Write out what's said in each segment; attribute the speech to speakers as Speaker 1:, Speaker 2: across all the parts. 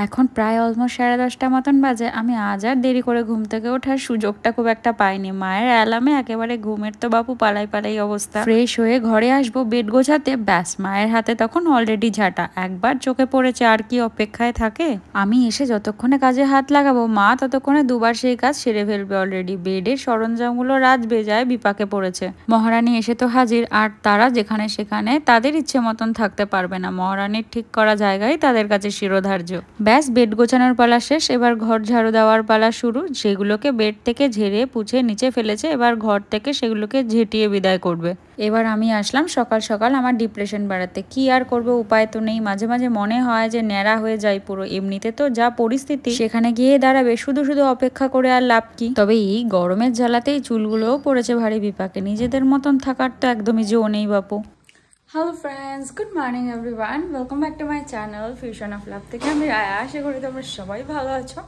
Speaker 1: এখন প্রায় অলমোস্ট 10:30 মতন বাজে। আমি আজ আর দেরি করে ঘুম থেকে ওঠার সুযোগটা খুব একটা পাইনি। মায়ের অ্যালার্মে একেবারে ঘুমের তো বাপু পালাই পালাই অবস্থা। ফ্রেশ হয়ে ঘরে আসবো বেড গোছাতে, ব্যাস মায়ের হাতে তখন অলরেডি ঝাঁটা। একবার চোখে পড়েছে, আর কি অপেক্ষায় থাকে। আমি এসে যতক্ষণে কাজে হাত লাগাবো মা ততক্ষণে দুবার সেই কাজ সেরে ফেলবে অলরেডি। বেডের সরঞ্জামগুলো রাত বেজায় বিপাকে পড়েছে। মহারানী এসে তো হাজির, আর তারা যেখানে সেখানে তাদের ইচ্ছে মতন থাকতে পারবে না। মহারানীর ঠিক করা জায়গায় তাদের কাছে শিরোধার্য। ব্যাস বেড গোছানোর পালা শেষ, এবার ঘর ঝাড়ু দেওয়ার পালা শুরু। যেগুলোকে বেড থেকে ঝেড়ে পুছে নিচে ফেলেছে, এবার ঘর থেকে সেগুলোকে ঝেঁটিয়ে বিদায় করবে। এবার আমি আসলাম সকাল সকাল আমার ডিপ্রেশন বাড়াতে। কি আর করবো, উপায় তো নেই। মাঝে মাঝে মনে হয় যে ন্যাড়া হয়ে যায় পুরো। এমনিতে তো যা পরিস্থিতি সেখানে গিয়ে দাঁড়াবে, শুধু শুধু অপেক্ষা করে আর লাভ কি। তবে এই গরমের জ্বালাতেই চুলগুলোও পড়েছে ভারী বিপাকে। নিজেদের মতন থাকার তো একদমই জো নেই বাপু। Hello friends, good morning everyone, welcome back to my channel fusion of love থেকে আমি রায়া। আশা করি তোমরা সবাই ভালো আছো।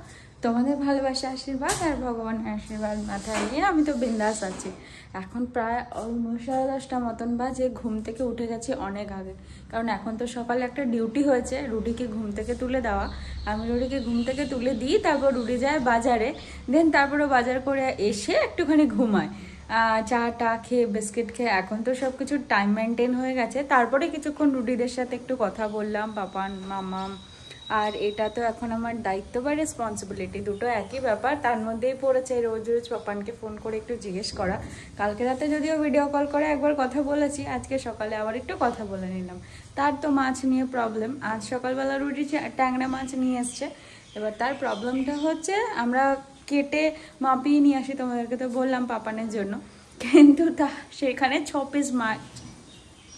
Speaker 1: তোমাদের ভালোবাসা, আশীর্বাদ আর ভগবানের আশীর্বাদ মাথায় নিয়ে আমি তো বিন্দাস আছি। এখন প্রায় অলমোস্ট 10:30 মতন বাজে। ঘুম থেকে উঠে গেছি অনেক আগে, কারণ এখন তো সকালে একটা ডিউটি হয়েছে, রুটিকে ঘুম থেকে তুলে দেওয়া। আমি রুটিকে ঘুম থেকে তুলে দিই, তারপর রুটি যায় বাজারে, দেন তারপরে বাজার করে এসে একটুখানি ঘুমায়। চা টা খেয়ে বিস্কিট খেয়ে এখন তো সব কিছু টাইম মেনটেন হয়ে গেছে। তারপরে কিছুক্ষণ রুটিদের সাথে একটু কথা বললাম, পাপান মামা। আর এটা তো এখন আমার দায়িত্ব বা রেসপন্সিবিলিটি, দুটো একই ব্যাপার। তার মধ্যেই পড়েছে রোজ রোজ পাপানকে ফোন করে একটু জিজ্ঞেস করা। কালকে রাতে যদিও ভিডিও কল করে একবার কথা বলেছি, আজকে সকালে আবার একটু কথা বলে নিলাম। তার তো মাছ নিয়ে প্রবলেম। আজ সকালবেলা রুটি ট্যাংরা মাছ নিয়ে এসছে। এবার তার প্রবলেমটা হচ্ছে আমরা কেটে মাপিয়ে নিয়ে আসি, তোমাদেরকে তো বললাম পাপানের জন্য, কিন্তু তা সেখানে 6 পিস মাছ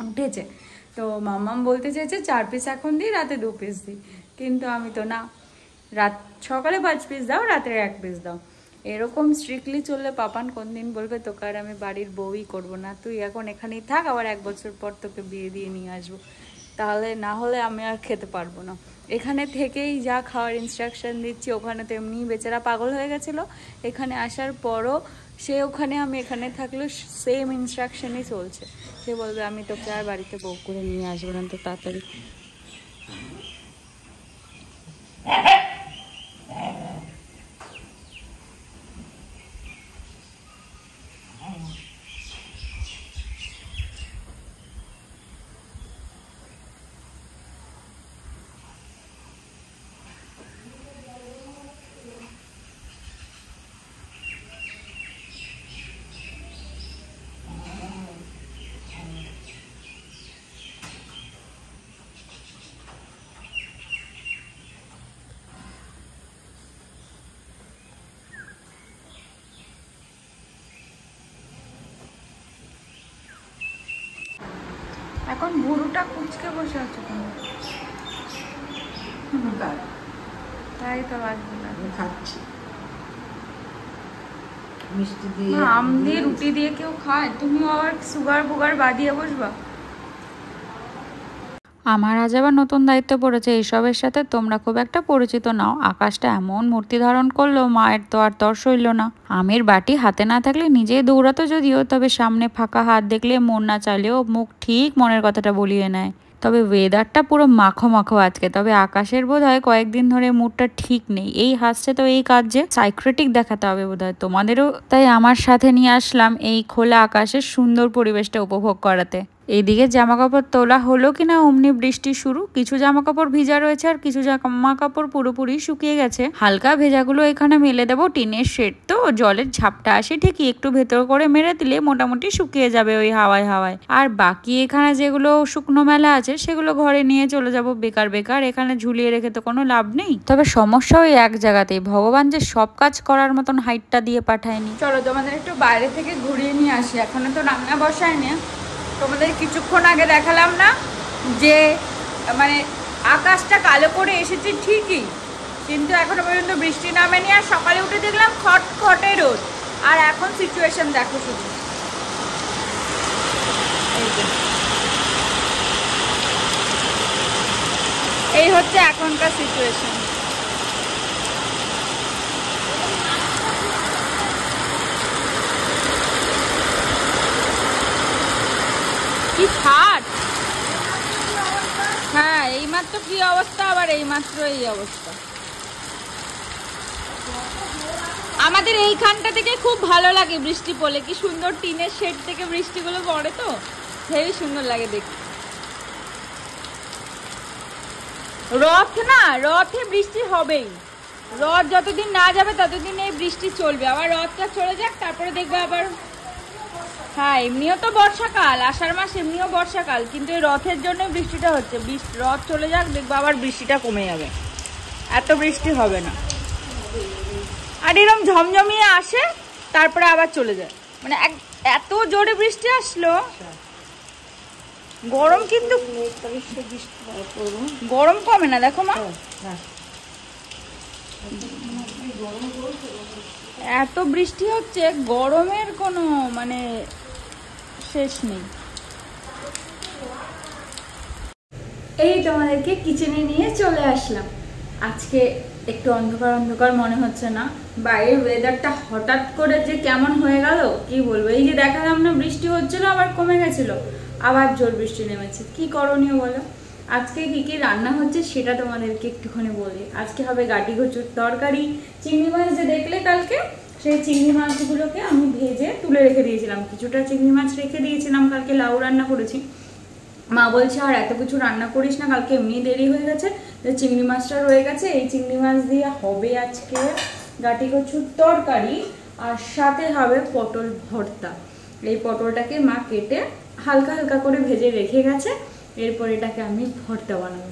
Speaker 1: উঠেছে। তো মাম্মাম বলতে চাইছে 4 পিস এখন দিই, রাতে 2 পিস দিই। কিন্তু আমি তো না, সকালে 5 পিস দাও, রাতের 1 পিস দাও। এরকম স্ট্রিক্টলি চললে পাপান কোন দিন বলবে তোকে আর আমি বাড়ির বউই করবো না, তুই এখন এখানেই থাক, আবার 1 বছর পর তোকে বিয়ে দিয়ে নিয়ে আসবো। তাহলে না হলে আমি আর খেতে পারবো না। এখানে থেকেই যা খাওয়ার ইনস্ট্রাকশন দিচ্ছি, ওখানে তো এমনি বেচারা পাগল হয়ে গেছিলো। এখানে আসার পরও সে ওখানে, আমি এখানে থাকলেও সেম ইনস্ট্রাকশনই চলছে। সে বলবে আমি তোকে আর বাড়িতে বউ করে নিয়ে আসবো না তো তাড়াতাড়ি। এখন ভুরুটা কুচকে বসে আছে কেন? তাই তো লাগবে না। খাচ্ছি মিষ্টি দিয়ে, আম দিয়ে রুটি দিয়ে কেউ খায়? তুমি আবার সুগার বুগার বাদিয়ে বসবা? আমার আজ আবার নতুন দায়িত্ব পড়েছে এইসবের সাথে। তোমরা খুব একটা পরিচিত নাও। আকাশটা এমন মূর্তি ধারণ করলো, মায়ের তো আর তর সইল না। আমের বাটি হাতে না থাকলে নিজেই দৌড়াতো যদিও, তবে সামনে ফাঁকা হাত দেখলে মন না চাইলেও মুখ ঠিক মনের কথাটা বলিয়ে নেয়। তবে ওয়েদারটা পুরো মাখো মাখো আজকে। তবে আকাশের বোধহয় কয়েকদিন ধরে মুডটা ঠিক নেই। এই হাসছে তো এই কাজে সাইক্রেটিক দেখাতে হবে বোধহয় তোমাদেরও। তাই আমার সাথে নিয়ে আসলাম এই খোলা আকাশের সুন্দর পরিবেশটা উপভোগ করাতে। এইদিকে জামা কাপড় তোলা হলো কিনা অমনি বৃষ্টি শুরু। কিছু জামা কাপড় ভিজা রয়েছে, আর কিছু জামা কাপড় পুরোপুরি শুকিয়ে গেছে। হালকা ভেজাগুলো এখানে মেলে দেবো। টিনের শেড তো, জলের ঝাপটা আসে ঠিকই, একটু ভেতর করে মেরে দিলে মোটামুটি শুকিয়ে যাবে ওই হাওয়ায় হাওয়ায়। আর বাকি এখানে যেগুলো শুকনো মেলা আছে সেগুলো ঘরে নিয়ে চলে যাব। বেকার বেকার এখানে ঝুলিয়ে রেখে তো কোনো লাভ নেই। তবে সমস্যা ওই এক জায়গাতেই, ভগবান যে সব কাজ করার মতন হাইটটা দিয়ে পাঠায়নি। চলো তোমাদের একটু বাইরে থেকে ঘুরিয়ে নিয়ে আসি। এখনো তো রান্না বসায়নি। তোমাদের কিছুক্ষণ আগে দেখালাম না যে মানে আকাশটা কালো করে এসেছে ঠিকই, কিন্তু এখনো পর্যন্ত বৃষ্টি নামেনি। আর সকালে উঠে দেখলাম খটখটে রোদ। আর এখন সিচুয়েশন দেখো শুধু, এই হচ্ছে এখনকার সিচুয়েশন। কি ফাট! হ্যাঁ এইমাত্র কি অবস্থা, আবার এই মাত্র এই অবস্থা। আমাদের এইখানটা থেকে খুব ভালো লাগে বৃষ্টি পড়লে, কি সুন্দর টিনের শেড থেকে বৃষ্টিগুলো পড়ে, তো হেবি সুন্দর লাগে দেখতে। রথ না, রথে বৃষ্টি হবেই, রথ যতদিন না যাবে ততদিন এই বৃষ্টি চলবে, আবার রথটা চলে যাক তারপরে দেখবে আবার। হ্যাঁ এমনিও তো বর্ষাকাল, আষাঢ় মাস এমনিও বর্ষাকাল, কিন্তু এই রথের জন্য বৃষ্টিটা হচ্ছে। রথ চলে যাক দেখবো আবার বৃষ্টিটা কমে যাবে, এত বৃষ্টি হবে না। আর এরকম ঝমঝমিয়ে আসে তারপরে আবার চলে যায়, মানে এত জোরে বৃষ্টি আসলো। গরম কিন্তু গরম কমে না, দেখো মা এত বৃষ্টি হচ্ছে, গরমের কোনো মানে শেষ নেই। এই তোমাদেরকে কিচেনে নিয়ে চলে আসলাম। আজকে একটু অন্ধকার অন্ধকার মনে হচ্ছে না, বাইরের ওয়েদারটা হঠাৎ করে যে কেমন হয়ে গেল কি বলবো। এই যে দেখালাম না বৃষ্টি হচ্ছিল আবার কমে গেছিল, আবার জোর বৃষ্টি নেমেছে। কি করণীয় বলো? আজকে কি কি রান্না হচ্ছে সেটা তোমাদেরকে একটুখানি বলি। আজকে হবে গাটি কচুর তরকারি, চিংড়ি মাছ যে দেখলে কালকে, সেই চিংড়ি মাছগুলোকে আমি ভেজে তুলে রেখে দিয়েছিলাম। কিছুটা চিংড়ি মাছ রেখে দিয়েছিলাম, কালকে লাউ রান্না করেছি। মা বলছে আর এত কিছু রান্না করিস না, কালকে এমনি দেরি হয়ে গেছে, চিংড়ি মাছটা রয়ে গেছে, এই চিংড়ি মাছ দিয়ে হবে আজকে গাটি কচুর তরকারি, আর সাথে হবে পটল ভর্তা। এই পটলটাকে মা কেটে হালকা হালকা করে ভেজে রেখে গেছে, এরপর এটাকে আমি ভর্তা বানাবো।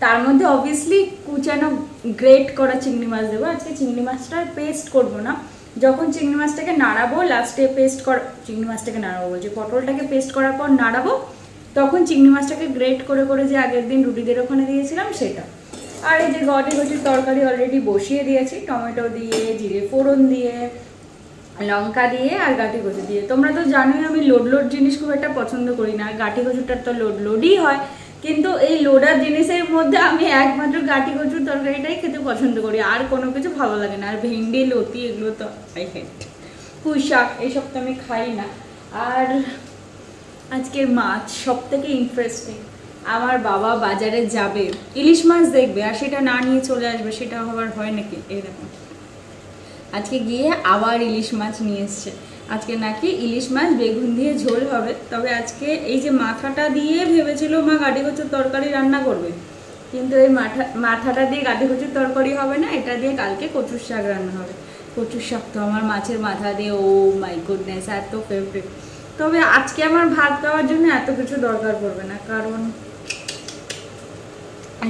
Speaker 1: তার মধ্যে অবভিয়াসলি কুচানো গ্রেট করা চিংড়ি মাছ দেবো। আজকে চিংড়ি মাছটার পেস্ট করব না, যখন চিংড়ি মাছটাকে নাড়াবো লাস্টে পেস্ট কর, চিংড়ি মাছটাকে নাড়াবো বলছি, পটলটাকে পেস্ট করার পর নাড়াবো, তখন চিংড়ি মাছটাকে গ্রেট করে করে যে আগের দিন রুটিদের ওখানে দিয়েছিলাম সেটা। আর এই যে গাটি কচুর তরকারি অলরেডি বসিয়ে দিয়েছি, টমেটো দিয়ে, জিরে ফোড়ন দিয়ে, লঙ্কা দিয়ে আর গাটি কচু দিয়ে। তোমরা তো জানোই আমি লোড লোড জিনিস খুব একটা পছন্দ করি না, গাটি কচুটার তো লোড লোডই হয়, কিন্তু এই লোডার জিনিসের মধ্যে আমি একমাত্র গাটি কচুর তরকারিটাই খেতে পছন্দ করি, আর কোনো কিছু ভালো লাগে না। আর ভেন্ডি লতি এগুলো তো আই হেট, পুঁই শাক এইসব তো আমি খাই না। আর আজকের মাছ সব থেকে ইন্টারেস্টিং, আমার বাবা বাজারে যাবে ইলিশ মাছ দেখবে, আর সেটা না নিয়ে চলে আসবে, সেটা আবার হয় নাকি? এরকম আজকে গিয়ে আবার ইলিশ মাছ নিয়ে এসছে। আজকে নাকি ইলিশ মাছ বেগুন দিয়ে ঝোল হবে, তবে আজকে এই যে মাথাটা দিয়ে ভেবেছিল মা গাটি কচুর তরকারি রান্না করবে, কিন্তু এই মাথাটা দিয়ে গাটি কচুর তরকারি হবে না, এটা দিয়ে কালকে কচুর শাক রান্না হবে। কচুর শাক তো আমার মাছের মাথা দিয়ে, ও মাই গুডনেস, এত ফেভারিট। তবে আজকে আমার ভাত খাওয়ার জন্য এত কিছু দরকার পড়বে না, কারণ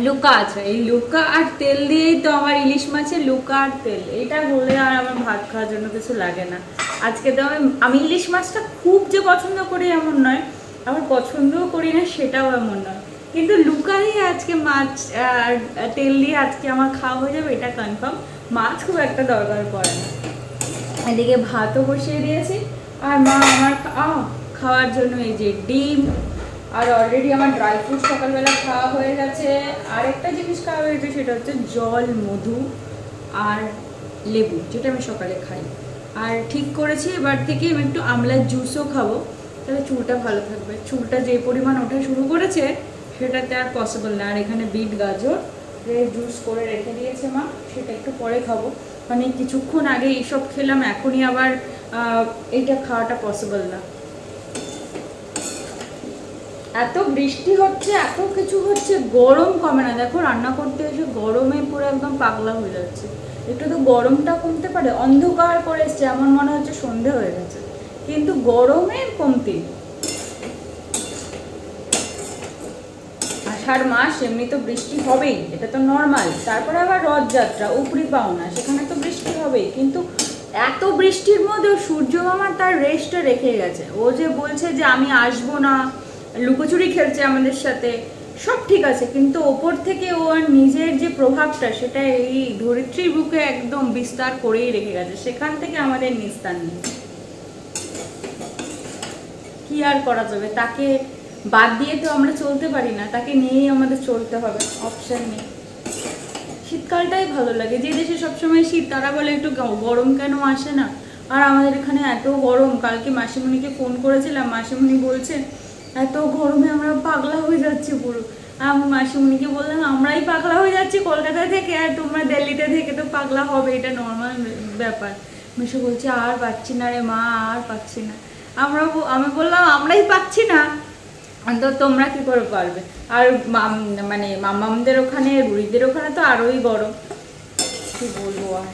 Speaker 1: লুকা আছে। এই লুকা আর তেল দিয়েই তো আমার ইলিশ মাছের লুকা আর তেল, এটা হলে আর আমার ভাত খাওয়ার জন্য কিছু লাগে না। আজকে তো আমি ইলিশ মাছটা খুব যে পছন্দ করি এমন নয়, আবার পছন্দও করি না সেটাও এমন নয়, কিন্তু লুকা দিয়ে আজকে মাছ আর তেল দিয়ে আজকে আমার খাওয়া হয়ে যাবে, এটা কনফার্ম। মাছ খুব একটা দরকার পড়ে না। এদিকে ভাতও বসিয়ে দিয়েছি, আর মা আমার খাওয়ার জন্য এই যে ডিম, আর অলরেডি আমার ড্রাই ফ্রুট সকালবেলা খাওয়া হয়ে গেছে। আর একটা জিনিস খাওয়া হয়েছে, সেটা হচ্ছে জল, মধু আর লেবু, যেটা আমি সকালে খাই। আর ঠিক করেছি এবার থেকে আমি একটু আমলার জুসও খাবো, তাহলে চুলটা ভালো থাকবে। চুলটা যে পরিমাণ ওঠা শুরু করেছে সেটাতে আর পসিবল না। আর এখানে বিট গাজর জুস করে রেখে দিয়েছে মা, সেটা একটু পরে খাবো, মানে কিছুক্ষণ আগে এইসব খেলাম, এখনই আবার এইটা খাওয়াটা পসিবল না। এত বৃষ্টি হচ্ছে, এত কিছু হচ্ছে, গরম কমে না। দেখো রান্না করতে এসে গরমে পুরো একদম পাগলা হয়ে যাচ্ছে। একটু তো গরমটা কমতে পারে, অন্ধকার করে এসছে, এমন মনে হচ্ছে সন্ধে হয়ে গেছে, কিন্তু গরমে কমতি। আষাঢ় মাস এমনি তো বৃষ্টি হবেই, এটা তো নর্মাল। তারপরে আবার রথযাত্রা, উপরি পাওনা, সেখানে তো বৃষ্টি হবেই, কিন্তু এত বৃষ্টির মধ্যেও সূর্য মামা তার রেস্টটা রেখে গেছে। ও যে বলছে যে আমি আসবো না, লুকোচুরি খেলছে আমাদের সাথে, সব ঠিক আছে, কিন্তু ওপর থেকে ও আর নিজের যে প্রভাবটা সেটা এই ধরিত্রীর বুকে একদম বিস্তার করেই রেখে গেছে, সেখান থেকে আমাদের নিস্তার নেই। কি আর করা যাবে, তাকে বাদ দিয়ে তো আমরা চলতে পারি না, তাকে নিয়েই আমাদের চলতে হবে, অপশন নেই। শীতকালটাই ভালো লাগে, যে দেশে সবসময় শীত তারা বলে একটু গরম কেন আসে না, আর আমাদের এখানে এত গরম। কালকে মাসিমণিকে ফোন করেছিলাম, মাসিমণি বলছে এত গরমে আমরা পাগলা হয়ে যাচ্ছি পুরো। আমি মাসিমণিকে বললাম আমরাই পাগলা হয়ে যাচ্ছি কলকাতা থেকে, আর তোমরা দিল্লিতে থেকে তো পাগলা হবে, এটা নর্মাল ব্যাপার। মিশু বলছে আর পাচ্ছি না রে মা, আর পাচ্ছি না। আমি বললাম আমরাই পাচ্ছি না, তো তোমরা কি করে পারবে? আর মানে মামামদের ওখানে, রুড়িদের ওখানে তো আরোই গরম, কি বলবো আর।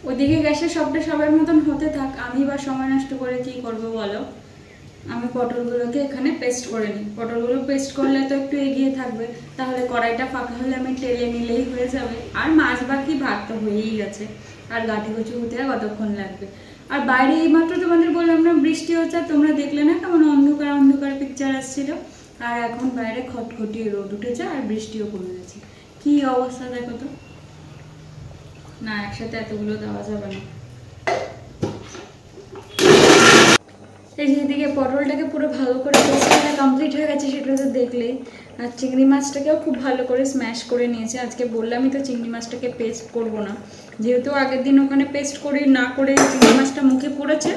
Speaker 1: ওইদিকে গ্যাসের শব্দটা সবার মতন হতে থাক, আমি বা সময় নষ্ট করে কি করবো বলো। আমি পটলগুলোকে এখানে পেস্ট করে নিই। পটলগুলো পেস্ট করলে তো একটু এগিয়ে থাকবে, তাহলে কড়াইটা ফাঁকা হলে আমি টেলে নিলেই হয়ে যাবে। আর মাছ বাকি ভাত তো হয়েই গেছে, আর গাঁঠি কুচি হতে আর কতক্ষণ লাগবে। আর বাইরে এইমাত্র তোমাদের বললাম না বৃষ্টি হচ্ছে, তোমরা দেখলে না কেমন অন্ধকার অন্ধকার পিকচার আসছিল। আর এখন বাইরে খটখটিয়ে রোদ উঠেছে আর বৃষ্টিও কমে গেছে। কি অবস্থা দেখো তো। না, একসাথে এতগুলো দেওয়া যাবে না। এই যেদিকে পটলটাকে পুরো ভালো করে পেস্ট করা কমপ্লিট হয়ে গেছে, সেটা তো দেখলেই। আর চিংড়ি মাছটাকেও খুব ভালো করে স্ম্যাশ করে নিয়েছে। আজকে বললামই তো চিংড়ি মাছটাকে পেস্ট করব না, যেহেতু আগের দিন ওখানে পেস্ট করে না করে চিংড়ি মাছটা মুখে পড়েছে,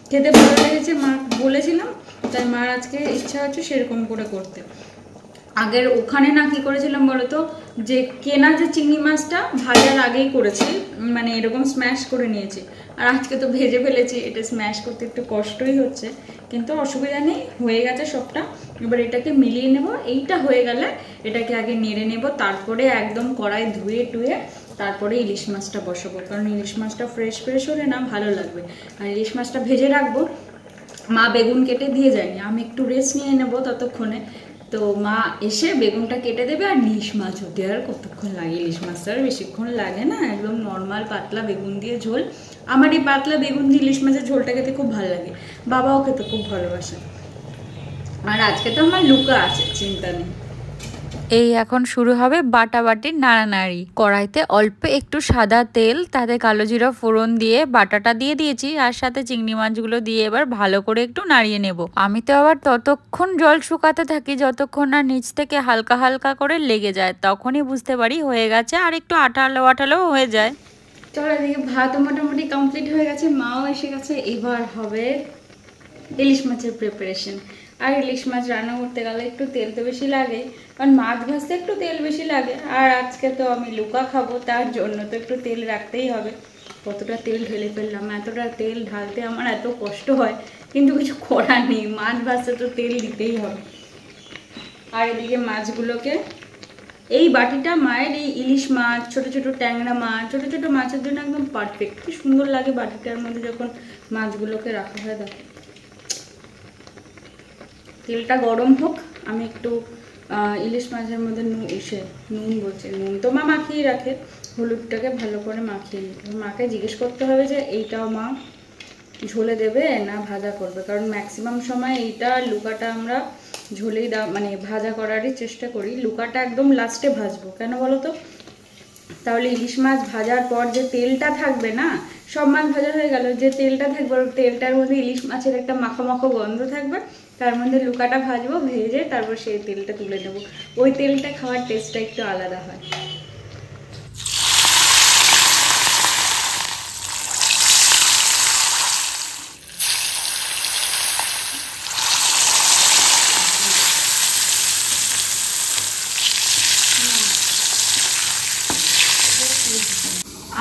Speaker 1: খেতে ভালো লেগেছে, মা বলেছিলাম, তাই মার আজকে ইচ্ছা হচ্ছে সেরকম করে করতে। আগের ওখানে না কি করেছিলাম বলতো, যে কেনা যে চিংড়ি মাছটা ভাজার আগেই করেছি, মানে এরকম স্ম্যাশ করে নিয়েছি। আর আজকে তো ভেজে ফেলেছি, এটা স্ম্যাশ করতে একটু কষ্টই হচ্ছে, কিন্তু অসুবিধা নেই, হয়ে গেছে সবটা। এবার এটাকে মিলিয়ে নেব। এইটা হয়ে গেলে এটাকে আগে নেড়ে নেব, তারপরে একদম কড়াই ধুয়ে টুয়ে তারপরে ইলিশ মাছটা বসাবো, কারণ ইলিশ মাছটা ফ্রেশ ফ্রেশ হলে না ভালো লাগবে। আর ইলিশ মাছটা ভেজে রাখবো। মা বেগুন কেটে দিয়ে যায়নি, আমি একটু রেস্ট নিয়ে নেবো ততক্ষণে। তো মা এসে বেগুনটা কেটে দেবে, আর ইলিশ মাছ হতে আর কতক্ষণ লাগে? ইলিশ মাছটা আর বেশিক্ষণ লাগে না, একদম নর্মাল পাতলা বেগুন দিয়ে ঝোল। আমার এই পাতলা বেগুন দিয়ে ইলিশ মাছের ঝোলটা খেতে খুব ভালো লাগে, বাবাও খেতে খুব ভালোবাসে। আর আজকে তো আমার লুকা আছে, চিন্তা নেই।
Speaker 2: এই এখন শুরু হবে বাটাবাটির নাড়ানাড়ি। কড়াইতে অল্প একটু সাদা তেল, তাতে কালো জিরা ফোড়ন দিয়ে বাটাটা দিয়ে দিয়েছি, আর সাথে চিংড়ি মাছগুলো দিয়ে এবার ভালো করে একটু নাড়িয়ে নেব। আমি তো আবার ততক্ষণ জল শুকাতে থাকি যতক্ষণ না নিচ থেকে হালকা হালকা করে লেগে যায়, তখনই বুঝতে পারি হয়ে গেছে, আর একটু আঠালো আঠালো হয়ে যায়।
Speaker 1: চলো, এদিকে ভাত মোটামুটি কমপ্লিট হয়ে গেছে, মাও এসে গেছে। এবার হবে ইলিশ মাছের প্রিপারেশন। আর ইলিশ মাছ রান্না করতে গেলে একটু তেল তো বেশি লাগে, কারণ মাছ ভাজতে একটু তেল বেশি লাগে। আর আজকে তো আমি লুকা খাবো, তার জন্য তো একটু তেল রাখতেই হবে। কতটা তেল ঢেলে ফেললাম, এতটা তেল ঢালতে আমার এত কষ্ট হয়, কিন্তু কিছু করার নেই, মাছ ভাজতে তো তেল দিতেই হবে। আর এদিকে মাছগুলোকে, এই বাটিটা মায়ের এই ইলিশ মাছ, ছোট ছোট ট্যাংরা মাছ, ছোট ছোট মাছের জন্য একদম পারফেক্ট। কি সুন্দর লাগে বাটিটার মধ্যে যখন মাছগুলোকে রাখা হয়। দেখো, তেলটা গরম হোক, আমি একটু ইলিশ মাছের মধ্যে নুন বলছে, নুন তো মা মাখিয়ে রাখে, হলুদটাকে ভালো করে মাখিয়ে নিতে হবে। মাকে জিজ্ঞেস করতে হবে যে এইটাও মা ঝোলে দেবে না ভাজা করবে, কারণ ম্যাক্সিমাম সময় এইটা লুকাটা আমরা ঝোলেই মানে ভাজা করারই চেষ্টা করি। লুকাটা একদম লাস্টে ভাজবো, কেন বলো তো? তাহলে ইলিশ মাছ ভাজার পর যে তেলটা থাকবে না, সব মাছ ভাজা হয়ে গেল, যে তেলটা থাকবে তেলটার মধ্যে ইলিশ মাছের একটা মাখো মাখো গন্ধ থাকবে, তার মধ্যে লুকাটা ভাজবো, ভেজে তারপর সেই তেলটা তুলে নেবো। ওই তেলটা খাওয়ার টেস্টটা একটু আলাদা হয়।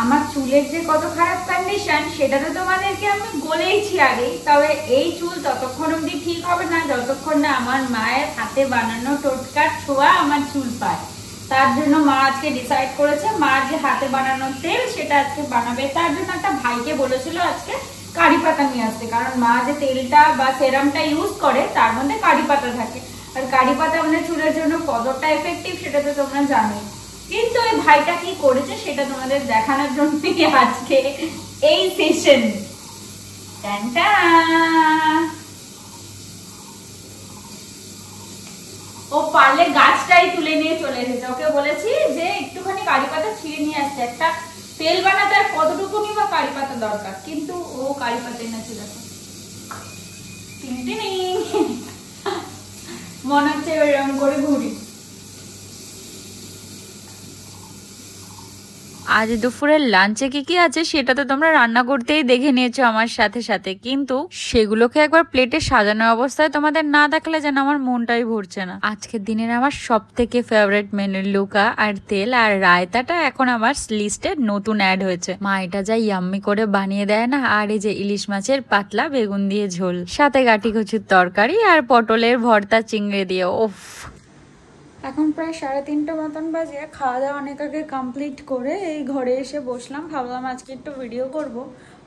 Speaker 1: আমার চুলের যে কত খারাপ কন্ডিশন সেটা তো তোমাদেরকে আমি বলেইছি আগেই, তবে এই চুল ততক্ষণ অবধি ঠিক হবে না যতক্ষণ না আমার মায়ের হাতে বানানো টোটকার ছোঁয়া আমার চুল পায়। তার জন্য মা আজকে ডিসাইড করেছে মার যে হাতে বানানো তেল সেটা আজকে বানাবে। তার জন্য একটা ভাইকে বলেছিল আজকে কারি পাতা নিয়ে আসতে, কারণ মা যে তেলটা বা সেরামটা ইউজ করে তার মধ্যে কারি পাতা থাকে, আর কারি পাতা আমাদের চুলের জন্য কতটা এফেক্টিভ সেটা তো তোমরা জানোই। কিন্তু ওই ভাইটা কি করেছে সেটা তোমাদের দেখানোর জন্য আজকে এই সেশন। ও ও পারলে গাছটাই তুলে নিয়ে চলে এসেছে। ওকে বলেছি যে একটুখানি কারি পাতা ছিঁড়ে নিয়ে আসছে, একটা তেল বানাতে আর কতটুকুনি বা কারি পাতা দরকার, কিন্তু ও কারি পাতা এনেছে। দেখো মনে হচ্ছে এরকম করে ঘুরি।
Speaker 2: আজ দুপুরের লাঞ্চে কি আছে সেটা তো তোমরা রান্না করতেই দেখে নিয়েছো আমার সাথে সাথে, কিন্তু সেগুলোকে একবার প্লেটে সাজানো অবস্থায় তোমাদের না দেখলে যেন আমার মনটাই ভরছে না। আজকের দিনের আমার সব থেকে ফেভারিট মেনু লুকা আর তেল আর রায়তাটা এখন আমার লিস্টে নতুন অ্যাড হয়েছে। মা এটা যা ইয়াম্মি করে বানিয়ে দেয় না। আর এই যে ইলিশ মাছের পাতলা বেগুন দিয়ে ঝোল, সাথে গাটি কচুর তরকারি আর পটলের ভর্তা চিংড়ি দিয়ে, ওফ।
Speaker 1: এখন প্রায় 3:30 মতন বাজে। খাওয়া দাওয়া অনেক আগে কমপ্লিট করে এই ঘরে এসে বসলাম, ভাবলাম আজকে একটু ভিডিও করব।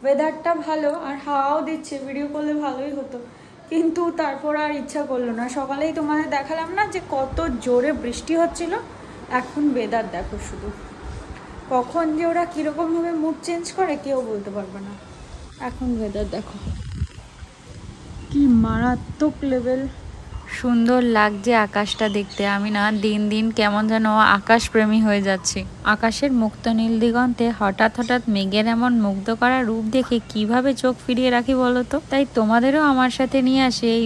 Speaker 1: ওয়েদারটা ভালো আর হাওয়াও দিচ্ছে, ভিডিও করলে ভালোই হতো, কিন্তু তারপর আর ইচ্ছা করলো না। সকালেই তোমাদের দেখালাম না যে কত জোরে বৃষ্টি হচ্ছিল। এখন ওয়েদার দেখো শুধু, কখন যে ওরা কীরকমভাবে মুড চেঞ্জ করে কেউ বলতে পারবে না। এখন ওয়েদার দেখো কি মারাত্মক লেভেল।
Speaker 2: সুন্দর লাগছে আকাশটা দেখতে। আমি না দিন দিন কেমন যেন আকাশ প্রেমী হয়ে যাচ্ছি। আকাশের মুক্ত নীল দিগন্তে হঠাৎ হঠাৎ মেঘের এমন মুগ্ধ করা রূপ দেখে কিভাবে চোখ ফিরিয়ে রাখি বলতো। তাই তোমাদেরও আমার সাথে নিয়ে আসে এই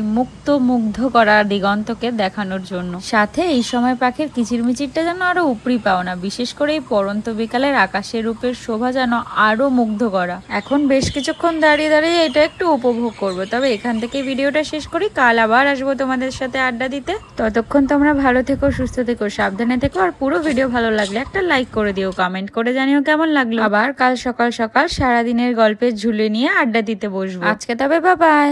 Speaker 2: মুগ্ধ করা দিগন্তকে দেখানোর জন্য। সাথে এই সময় পাখির কিচিরমিচিরটা যেন আরো উপরি পাও না, বিশেষ করে এই পরন্ত বিকালের আকাশের রূপের শোভা যেন আরো মুগ্ধ করা। এখন বেশ কিছুক্ষণ দাঁড়িয়ে দাঁড়িয়ে এটা একটু উপভোগ করবো, তবে এখান থেকে ভিডিওটা শেষ করি। কাল আবার আসবো তোমাদের সাথে আড্ডা দিতে। ততক্ষণ তোমরা ভালো থেকো, সুস্থ থেকো, সাবধানে থেকো। আর পুরো ভিডিও ভালো লাগলে একটা লাইক করে দিও, কমেন্ট করে জানিও কেমন লাগলো। আবার কাল সকাল সকাল সারাদিনের গল্পের ঝুলে নিয়ে আড্ডা দিতে বসবো। আজকে তবে বাই বাই।